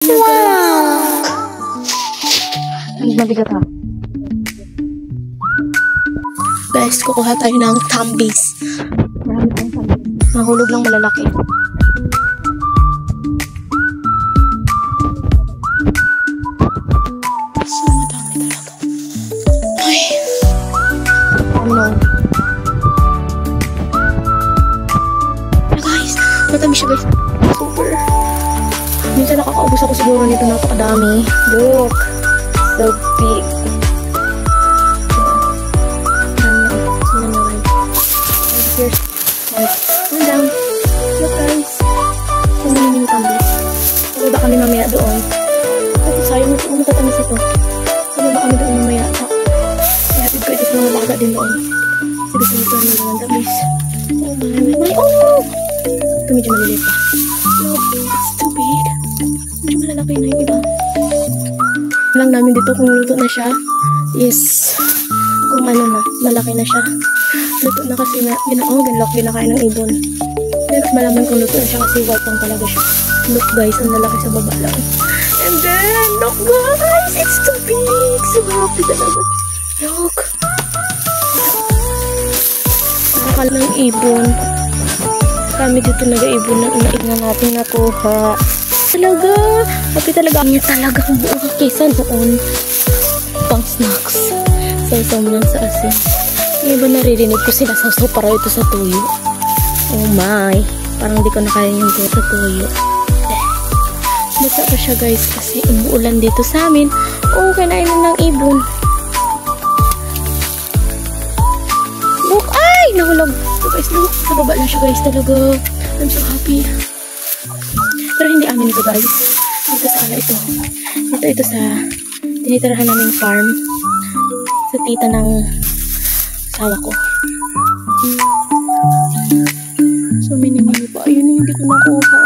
Wow! Mabigat ha. Guys, kukuha tayo ng tambis. Marami tayong tambis. Mahulog lang malalaki. So, madami talaga. Ay. Ano? Guys, matamis siya guys. Super. Minsan nakakaubos ako siguro nito, napakadami. Look. So big. Hanggang. Look guys. Kung namin yung tambis. Sababa kami mamaya doon. Kasi sayang ito. Ano tatamis ito? Sababa kami doon mamaya. Ihatid ko ito sa mga baga din doon. Sige, ito na naman tambis. Oh my. Oh! Ito medyo maliliit pa. Look, it's too big. Medyo malalaki na yung iba. Lang namin dito kung luto na siya is kung ano na, malaki na siya. Luto na kasi nga, ganlock binakain ng ibon. Pero malaman kung luto na siya kasi white lang talaga siya. Look guys, ang lalaki sa baba lang. And then, look guys, it's too big. So happy talaga. Look. Nakakala ng ibon. Kami dito nag-ibon na inaignan natin nakuha. Talaga, happy talaga. Ang talagang buong kesa noon. Pang snacks. Sausaw mo lang sa asin. Yung iba naririnig ko sila sausaw para ito sa tuyo. Oh my. Parang di ko na kaya yung sa tuyo. Basta pa siya guys kasi umuulan dito sa amin. Oh, kinain na ng ibon. Look, ay! Nahulog. So guys, look. Nababa na siya guys talaga. I'm so happy. Pero hindi amin ito guys. Dito sa ito. Ito sa tinitirahan naming farm. Sa tita ng asawa ko. So mini pa. Ayun yung hindi ko nakuha.